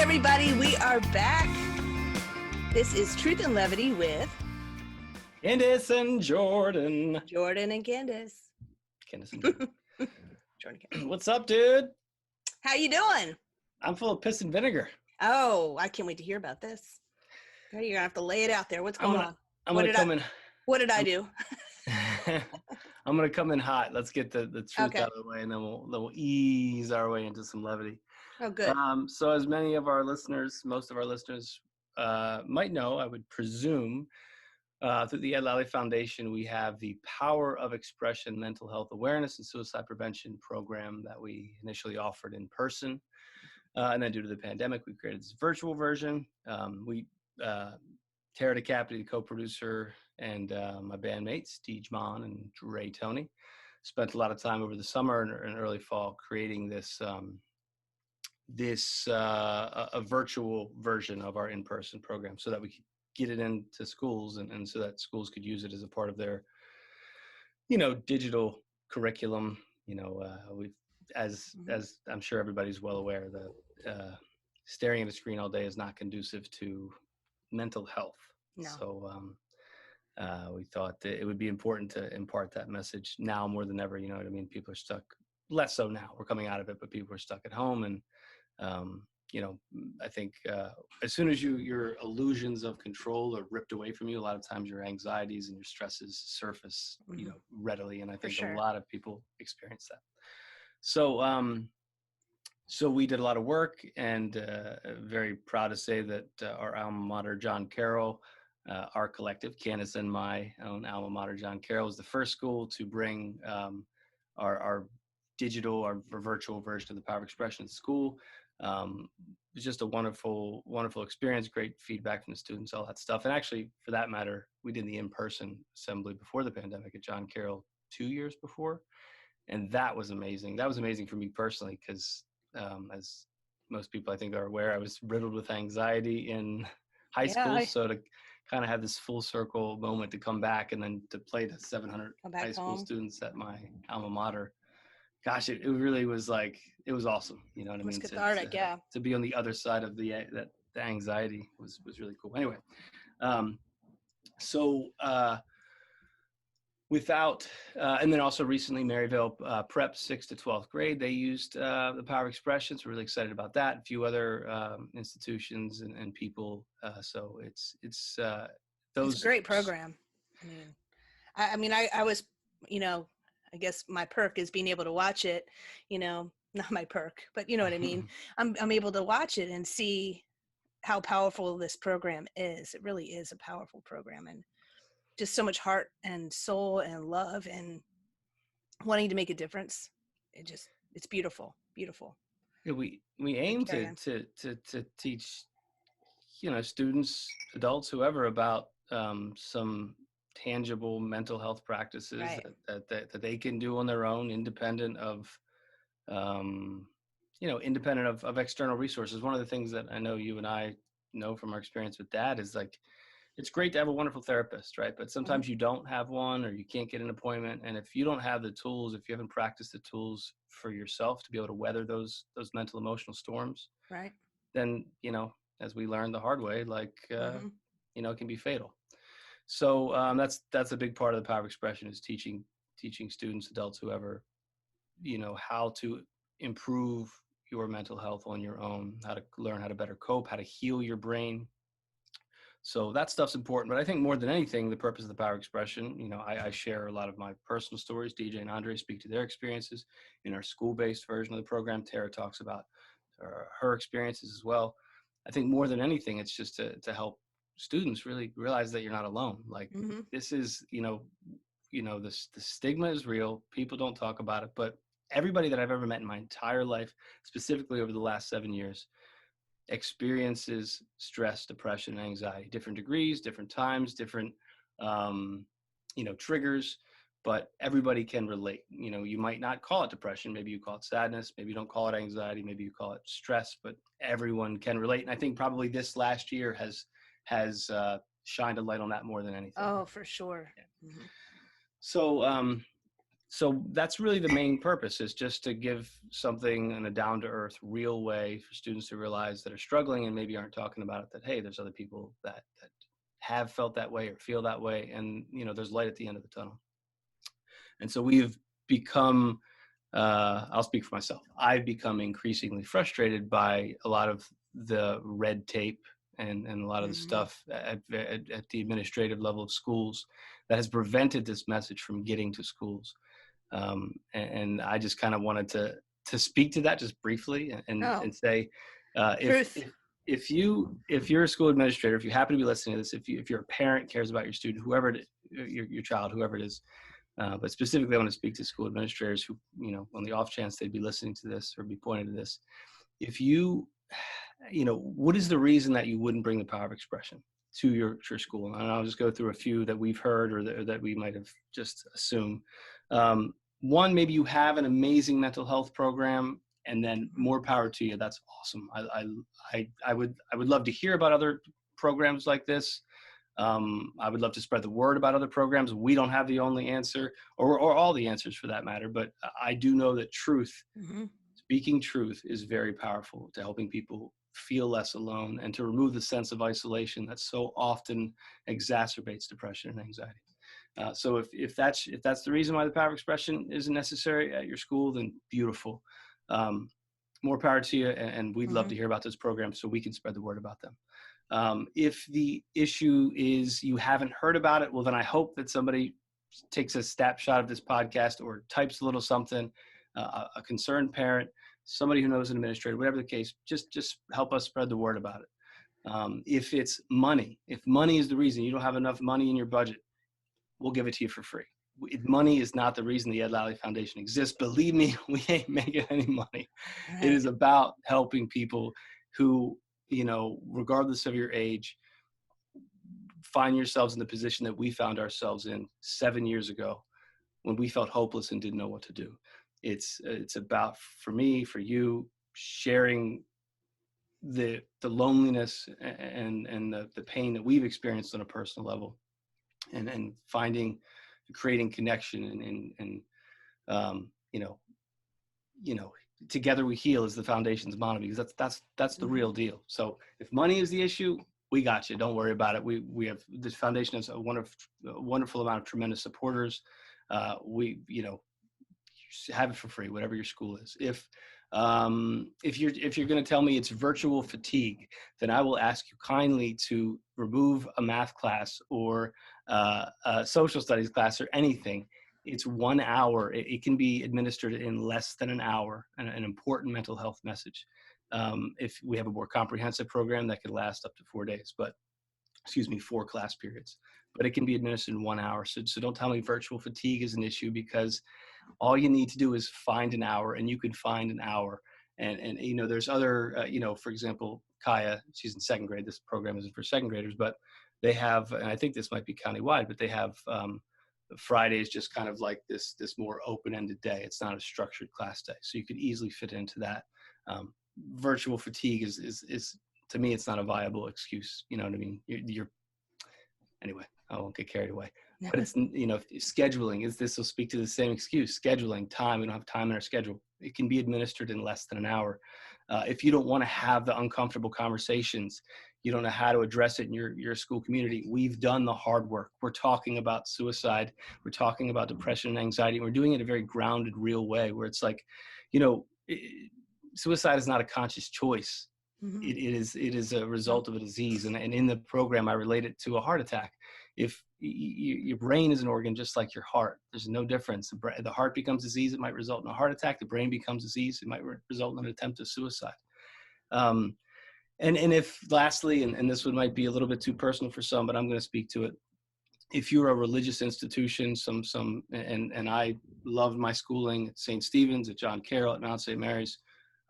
everybody, we are back. This is Truth and Levity with Candace and Jordan. Jordan and Candace. Candace and Jordan. Jordan and Candace. What's up, dude? How you doing? I'm full of piss and vinegar. Oh, I can't wait to hear about this. You're going to have to lay it out there. What's going on? What did I do? I'm going to come in hot. Let's get the truth out of the way, and then we'll ease our way into some levity. Oh, good. So as many of our listeners, most of our listeners might know, I would presume, through the Ed Lally Foundation, we have the Power of Expression Mental Health Awareness and Suicide Prevention program that we initially offered in person. And then due to the pandemic, we created this virtual version. Tara DeCapity, the co-producer, and my bandmates, Deej Mon and Ray Tony, spent a lot of time over the summer and early fall creating this a virtual version of our in-person program so that we could get it into schools and so that schools could use it as a part of their, digital curriculum. As I'm sure everybody's well aware, that staring at a screen all day is not conducive to mental health. No. So we thought that it would be important to impart that message now more than ever. You know what I mean? People are stuck, less so now. We're coming out of it, but people are stuck at home. And, I think as soon as your illusions of control are ripped away from you, a lot of times your anxieties and your stresses surface, readily. And I think a lot of people experience that. So we did a lot of work, and very proud to say that our alma mater, John Carroll, our collective, Candace and my own alma mater, John Carroll, was the first school to bring our digital, our virtual version of the Power of Expression to school. It was just a wonderful, wonderful experience, great feedback from the students, all that stuff. And actually, for that matter, we did the in-person assembly before the pandemic at John Carroll 2 years before. And that was amazing. That was amazing for me personally, because as most people I think are aware, I was riddled with anxiety in high school. So to kind of have this full circle moment to come back and then to play to 700 high school students at my alma mater, gosh, it really was like, it was awesome. You know what I mean? Cathartic, to be on the other side of the anxiety was really cool. Anyway, and then also recently, Maryville Prep 6th to 12th grade, they used the Power of Expression. So we're really excited about that. A few other institutions and people. So it's a great program. I was, I guess my perk is being able to watch it, not my perk, but you know what I mean? I'm able to watch it and see how powerful this program is. It really is a powerful program, and just so much heart and soul and love and wanting to make a difference. It's beautiful, beautiful. Yeah, we aim to teach, students, adults, whoever, about some tangible mental health practices that they can do on their own, independent of external resources. One of the things that I know you and I know from our experience with Dad is, like, it's great to have a wonderful therapist, right? But sometimes you don't have one, or you can't get an appointment. And if you don't have the tools, if you haven't practiced the tools for yourself to be able to weather those mental, emotional storms, right, then, as we learned the hard way, like, it can be fatal. So that's a big part of the Power of Expression, is teaching students, adults, whoever, how to improve your mental health on your own, how to learn how to better cope, how to heal your brain. So that stuff's important. But I think more than anything, the purpose of the Power of Expression, I share a lot of my personal stories. DJ and Andre speak to their experiences. In our school-based version of the program, Tara talks about her experiences as well. I think more than anything, it's just to help students really realize that you're not alone. Like, this is, the stigma is real. People don't talk about it. But everybody that I've ever met in my entire life, specifically over the last 7 years, experiences stress, depression, and anxiety, different degrees, different times, different, triggers, but everybody can relate. You might not call it depression. Maybe you call it sadness. Maybe you don't call it anxiety. Maybe you call it stress, but everyone can relate. And I think probably this last year has shined a light on that more than anything. Oh, for sure. Yeah. So So that's really the main purpose, is just to give something in a down-to-earth, real way for students to realize that are struggling and maybe aren't talking about it, that, hey, there's other people that have felt that way or feel that way. And, there's light at the end of the tunnel. And so we've become, I'll speak for myself, I've become increasingly frustrated by a lot of the red tape and a lot of the stuff at the administrative level of schools that has prevented this message from getting to schools. And I just kind of wanted to speak to that just briefly and say, Truth. if you're a school administrator, if you happen to be listening to this, if you're a parent, cares about your student, whoever it is, your child, whoever it is, but specifically I want to speak to school administrators who, on the off chance they'd be listening to this or be pointed to this. If what is the reason that you wouldn't bring the power of expression to your school? And I'll just go through a few that we've heard or that we might have just assumed. One, maybe you have an amazing mental health program, and then more power to you. That's awesome. I would love to hear about other programs like this. I would love to spread the word about other programs. We don't have the only answer or all the answers for that matter, but I do know that speaking truth is very powerful to helping people feel less alone and to remove the sense of isolation that so often exacerbates depression and anxiety. So if that's the reason why the power of expression isn't necessary at your school, then beautiful. More power to you, and we'd love to hear about those programs so we can spread the word about them. If the issue is you haven't heard about it, well, then I hope that somebody takes a snapshot of this podcast or types a little something, a concerned parent, somebody who knows an administrator, whatever the case, just help us spread the word about it. If it's money, if money is the reason you don't have enough money in your budget, we'll give it to you for free. Money is not the reason the Ed Lally Foundation exists. Believe me, we ain't making any money. Right. It is about helping people who, regardless of your age, find yourselves in the position that we found ourselves in 7 years ago when we felt hopeless and didn't know what to do. It's about, for me, for you, sharing the loneliness and the pain that we've experienced on a personal level, and creating connection and together we heal is the foundation's motto, because that's the real deal. So if money is the issue, we got you. Don't worry about it. We have, this foundation has a wonderful amount of tremendous supporters. We have it for free, whatever your school is. If you're going to tell me it's virtual fatigue, then I will ask you kindly to remove a math class or a social studies class or anything. It's 1 hour. It can be administered in less than an hour, an important mental health message. If we have a more comprehensive program that could last up to 4 days, 4 class periods, but it can be administered in 1 hour. So don't tell me virtual fatigue is an issue, because all you need to do is find an hour, and you can find an hour. And there's other, for example, Kaya, she's in 2nd grade. This program isn't for 2nd graders, but they have, and I think this might be countywide, but they have Fridays just kind of like this more open-ended day. It's not a structured class day, so you could easily fit into that. Virtual fatigue is to me, it's not a viable excuse. You know what I mean? Anyway, I won't get carried away. But it's, scheduling this will speak to the same excuse. Scheduling time. We don't have time in our schedule. It can be administered in less than an hour. If you don't want to have the uncomfortable conversations, you don't know how to address it in your school community, we've done the hard work. We're talking about suicide. We're talking about depression and anxiety. We're doing it in a very grounded, real way, where it's like, suicide is not a conscious choice. It is a result of a disease. And in the program, I relate it to a heart attack. If your brain is an organ just like your heart, there's no difference. The heart becomes disease, it might result in a heart attack. The brain becomes disease, it might result in an attempt of suicide. And if lastly, and this one might be a little bit too personal for some, but I'm going to speak to it. If you're a religious institution, and I loved my schooling at St. Stephen's, at John Carroll, at Mount St. Mary's.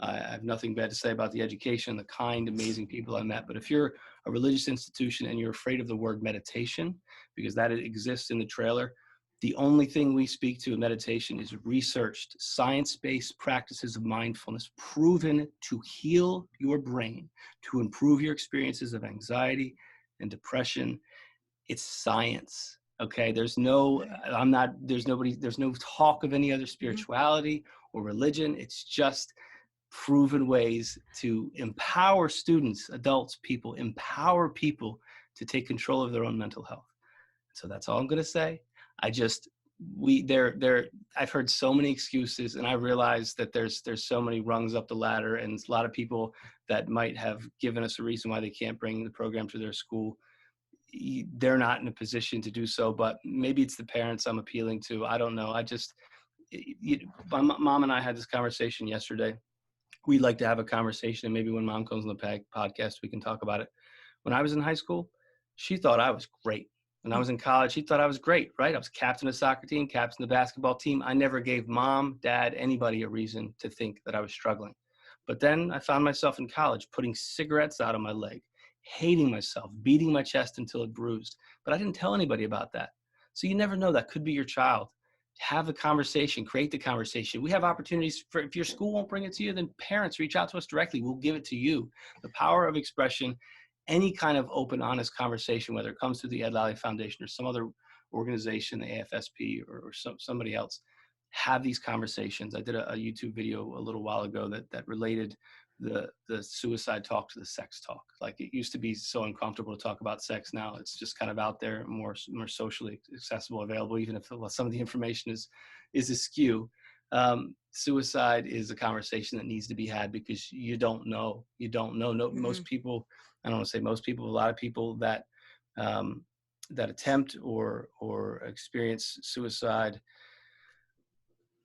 I have nothing bad to say about the education, the kind, amazing people I met. But if you're a religious institution and you're afraid of the word meditation, because that exists in the trailer, the only thing we speak to in meditation is researched, science-based practices of mindfulness, proven to heal your brain, to improve your experiences of anxiety and depression. It's science. Okay. There's no, Right. there's no talk of any other Mhm. spirituality or religion. It's just proven ways to empower students, adults, people, empower people to take control of their own mental health. So that's all I'm going to say. I just, I've heard so many excuses, and I realize that there's so many rungs up the ladder, and a lot of people that might have given us a reason why they can't bring the program to their school. They're not in a position to do so, but maybe it's the parents I'm appealing to. I don't know. I just, my mom and I had this conversation yesterday. We'd like to have a conversation, and maybe when mom comes on the podcast, we can talk about it. When I was in high school, she thought I was great. When I was in college, she thought I was great, right? I was captain of the soccer team, captain of the basketball team. I never gave mom, dad, anybody a reason to think that I was struggling. But then I found myself in college putting cigarettes out of my leg, hating myself, beating my chest until it bruised. But I didn't tell anybody about that. So you never know, that could be your child. Have the conversation, create the conversation. We have opportunities for, if your school won't bring it to you, then parents reach out to us directly. We'll give it to you. The power of expression, any kind of open, honest conversation, whether it comes through the Ed Lally Foundation or some other organization, the AFSP or somebody else, have these conversations. I did a YouTube video a little while ago that related the suicide talk to the sex talk. Like, it used to be so uncomfortable to talk about sex. Now it's just kind of out there, more socially accessible, available, even if some of the information is askew. Suicide is a conversation that needs to be had, because you don't know. No, most Mhm. people, I don't want to say most people, a lot of people that that attempt or experience suicide,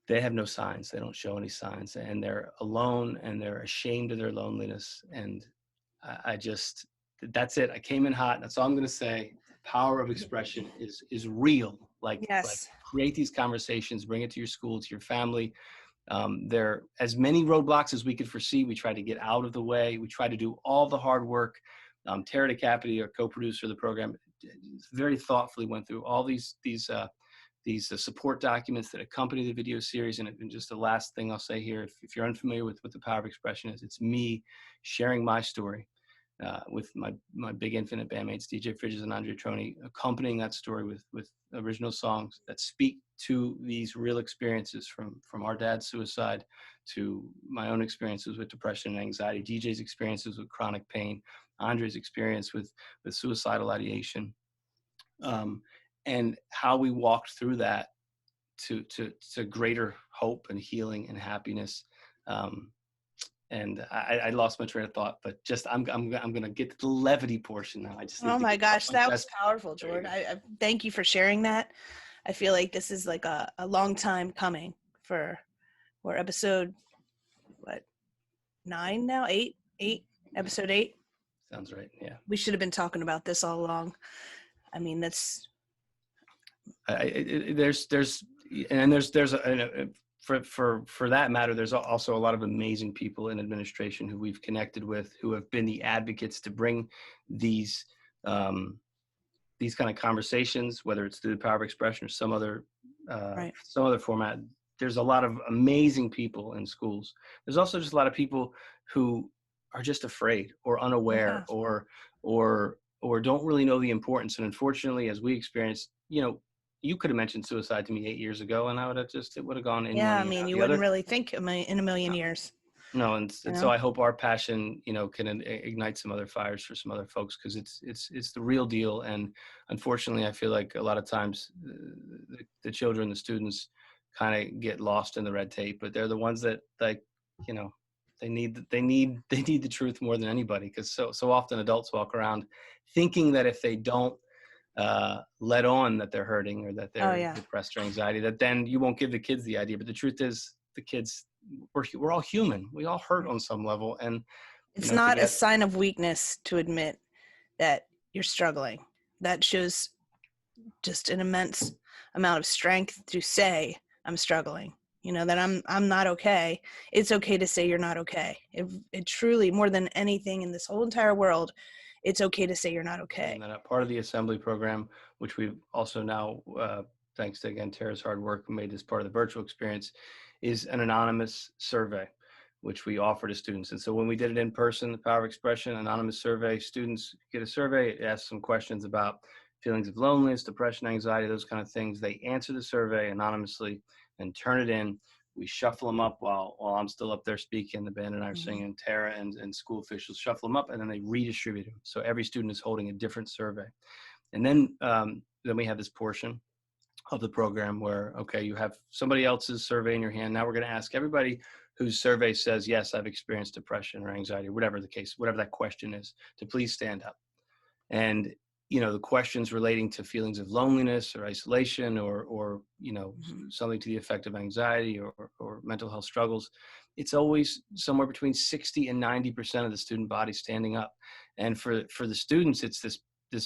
they have no signs. They don't show any signs, and they're alone, and they're ashamed of their loneliness. And I just, that's it. I came in hot. That's all I'm going to say. Power of expression is real. Like Yes. create these conversations, bring it to your school, to your family. There are as many roadblocks as we could foresee. We tried to get out of the way. We tried to do all the hard work. Tara DeCapity, our co-producer of the program, very thoughtfully went through all these support documents that accompany the video series. And just the last thing I'll say here, if you're unfamiliar with what the power of expression is, it's me sharing my story with my big infinite bandmates, DJ Fridges and Andre Troni, accompanying that story with original songs that speak to these real experiences, from our dad's suicide to my own experiences with depression and anxiety, DJ's experiences with chronic pain, Andre's experience with suicidal ideation, and how we walked through that to greater hope and healing and happiness. And I lost my train of thought, but just I'm gonna get to the levity portion now. I just Oh need to my get it off gosh, my that was chest. powerful, There you George. go. I thank you for sharing that. I feel like this is like a long time coming for, we're episode, what, 9 now? 8? 8? Episode 8? Sounds right. Yeah. We should have been talking about this all along. I mean, that's, There's and there's for that matter, there's also a lot of amazing people in administration who we've connected with, who have been the advocates to bring these um, these kind of conversations, whether it's through the power of expression or right. some other format. There's a lot of amazing people in schools. There's also just a lot of people who are just afraid or unaware Yeah. or don't really know the importance. And unfortunately, as we experienced, you could have mentioned suicide to me 8 years ago, and it would have gone in Yeah, one I ear and mean, out you the wouldn't other. really think in a million years, No, you and so know? I hope our passion, can ignite some other fires for some other folks, because it's the real deal. And unfortunately, I feel like a lot of times the children, the students, kind of get lost in the red tape, but they're the ones that, like, you know, they need the truth more than anybody, because so often adults walk around thinking that if they don't let on that they're hurting or that Oh they're yeah. depressed or anxiety, that then you won't give the kids the idea. But the truth is, the kids, we're all human. We all hurt on some level, and It's to not a get sign of weakness to admit that you're struggling. That shows just an immense amount of strength to say I'm struggling. That I'm not okay. It's okay to say you're not okay. It truly, more than anything in this whole entire world, it's okay to say you're not okay. and then a part of the assembly program, which we've also now, thanks to, again, Tara's hard work, made this part of the virtual experience, is an anonymous survey, which we offer to students. And so when we did it in person, the power of expression anonymous survey, students get a survey, it asks some questions about feelings of loneliness, depression, anxiety, those kind of things. They answer the survey anonymously and turn it in. We shuffle them up while I'm still up there speaking. The band and I are Mm-hmm. singing. Tara and school officials shuffle them up, and then they redistribute them. So every student is holding a different survey. And then we have this portion of the program where, okay, you have somebody else's survey in your hand. Now we're going to ask everybody whose survey says, yes, I've experienced depression or anxiety, or whatever the case, whatever that question is, to please stand up. And, the questions relating to feelings of loneliness or isolation or Mm-hmm. something to the effect of anxiety or mental health struggles, it's always somewhere between 60 and 90% of the student body standing up. And for the students, it's this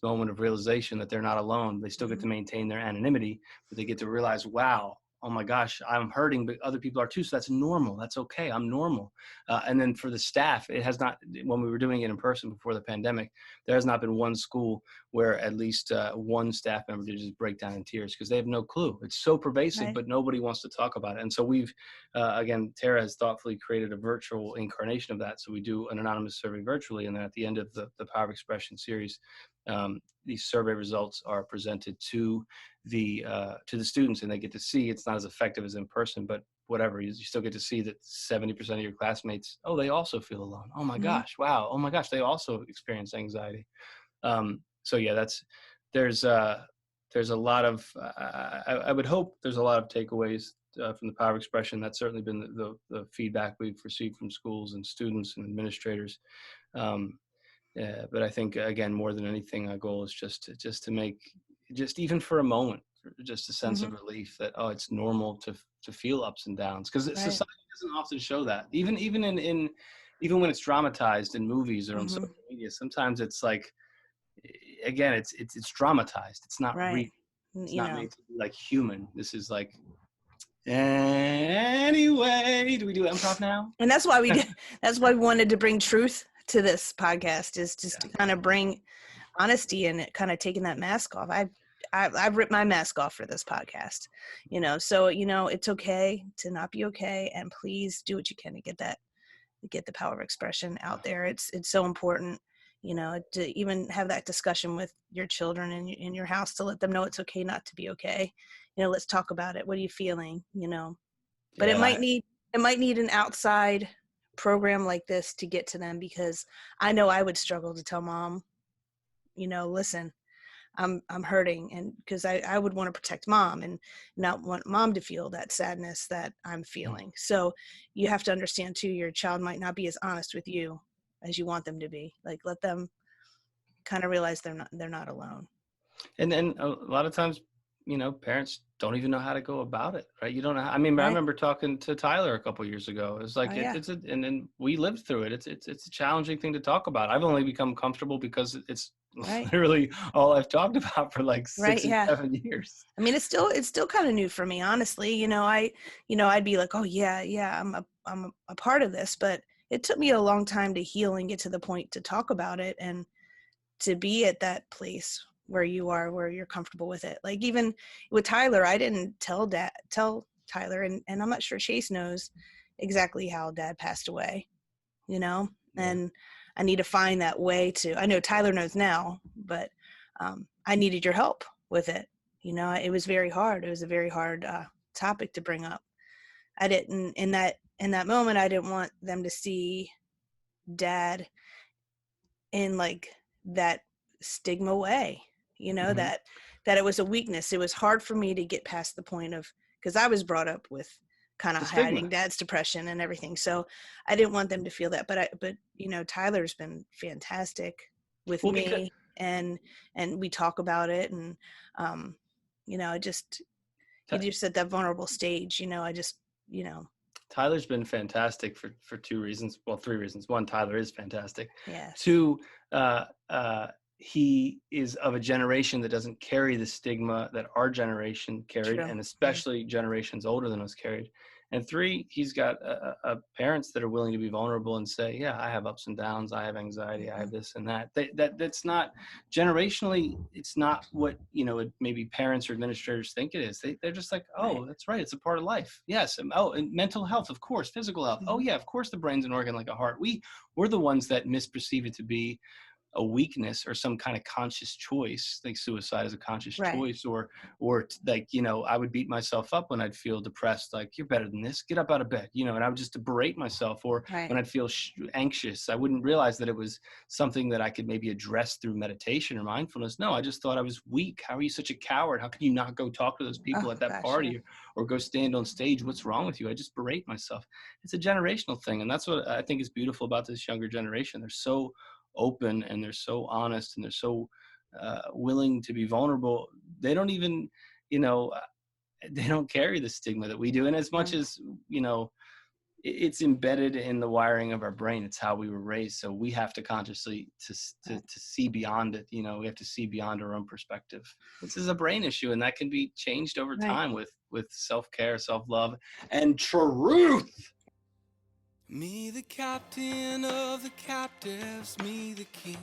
moment of realization that they're not alone. They still get to Mm-hmm. maintain their anonymity, but they get to realize, wow, oh my gosh, I'm hurting, but other people are too. So that's normal. That's okay. I'm normal. And then for the staff, it has not, when we were doing it in person before the pandemic, there has not been one school where at least one staff member did just break down in tears because they have no clue. It's so pervasive, Right. but nobody wants to talk about it. And so we've, again, Tara has thoughtfully created a virtual incarnation of that. So we do an anonymous survey virtually. And then at the end of the Power of Expression series, these survey results are presented to the students, and they get to see it's not as effective as in person, but whatever, you still get to see that 70% of your classmates, oh, they also feel alone. Oh my Mm-hmm. gosh, wow. Oh my gosh, they also experience anxiety. So yeah, there's a lot of I would hope there's a lot of takeaways from the Power of Expression. That's certainly been the feedback we've received from schools and students and administrators. But I think, again, more than anything, our goal is just to make, just even for a moment, just a sense Mm-hmm. of relief that, oh, it's normal to feel ups and downs, because Right. society doesn't often show that. Even when it's dramatized in movies or on Mm-hmm. social media, sometimes it's like, again, it's dramatized. It's not real. Right. It's You not know, made to be like human. This is like, anyway, do we do improv now? and that's why we did. That's why we wanted to bring truth to this podcast, is just Yeah. to kind of bring honesty and kind of taking that mask off. I've ripped my mask off for this podcast, so it's okay to not be okay, and please do what you can to get the power of expression out there. It's so important, to even have that discussion with your children in your house, to let them know it's okay not to be okay. Let's talk about it. What are you feeling? But it Yeah. might need an outside program like this to get to them, because I know I would struggle to tell mom, listen, I'm hurting, and because I would want to protect mom and not want mom to feel that sadness that I'm feeling. So you have to understand too, your child might not be as honest with you as you want them to be. Like, let them kind of realize they're not alone. And then a lot of times, parents don't even know how to go about it, right? You don't know. I mean, I Right. remember talking to Tyler a couple of years ago. It's Oh like yeah. and then we lived through it. It's a challenging thing to talk about. I've only become comfortable because it's Right. literally all I've talked about for like Right. 6 and Yeah. 7 years. I mean, it's still kind of new for me, honestly. I'd be like, oh yeah, yeah, I'm a part of this, but it took me a long time to heal and get to the point to talk about it, and to be at that place where you're comfortable with it. Like, even with Tyler, I didn't tell Tyler, and I'm not sure Chase knows exactly how dad passed away, you know, Yeah. and I need to find that way I know Tyler knows now, but I needed your help with it. It was very hard. It was a very hard topic to bring up. I didn't, in that moment, I didn't want them to see dad in like that stigma way, Hmm. that it was a weakness. It was hard for me to get past the point of, because I was brought up with kind of The hiding stigma. dad's depression and everything. So I didn't want them to feel that. But Tyler's been fantastic with Well, because me, and we talk about it, and I just, you just at that vulnerable stage, I just, Tyler's been fantastic for two reasons. Well, three reasons. One, Tyler is fantastic. yes, Two, he is of a generation that doesn't carry the stigma that our generation carried, true. and especially generations older than us carried. And three, he's got parents that are willing to be vulnerable and say, "Yeah, I have ups and downs. I have anxiety. I Mm-hmm. have this and that." That's not generationally. It's not what maybe parents or administrators think it is. They're just like, Right. "Oh, that's right. It's a part of life." Yes. Oh, and mental health, of course. Physical health. Oh Mm-hmm. yeah, of course. The brain's an organ like a heart. We're the ones that misperceive it to be a weakness or some kind of conscious choice, like suicide is a conscious Right. choice, or like, I would beat myself up when I'd feel depressed, like, you're better than this, get up out of bed, and I would just berate myself. Or Right. when I'd feel anxious, I wouldn't realize that it was something that I could maybe address through meditation or mindfulness. No, I just thought I was weak. How are you such a coward? How can you not go talk to those people Oh at that gosh. Yeah. party, or go stand on stage? What's wrong with you? I just berate myself. It's a generational thing, and that's what I think is beautiful about this younger generation. They're so open, and they're so honest, and they're so willing to be vulnerable. They don't even, you know, uh, they don't carry the stigma that we do. And as much Right. as, it's embedded in the wiring of our brain. It's how we were raised. So we have to consciously Right. to see beyond it. We have to see beyond our own perspective. This is a brain issue, and that can be changed over Right. time with self-care, self-love, and truth. Me, the captain of the captives, me, the king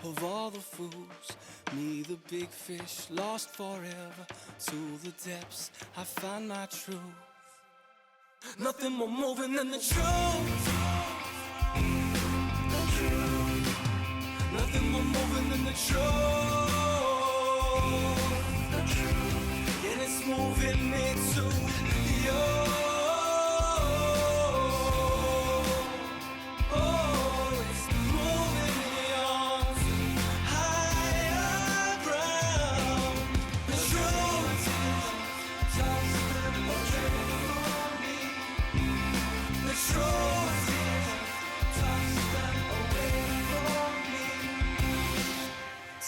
of all the fools, me, the big fish lost forever to the depths. I find my truth. Nothing more moving than the truth. Nothing more moving than the truth. And it's moving me to you.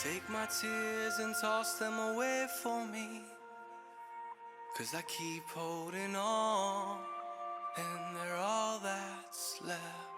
Take my tears and toss them away for me, 'cause I keep holding on, and they're all that's left.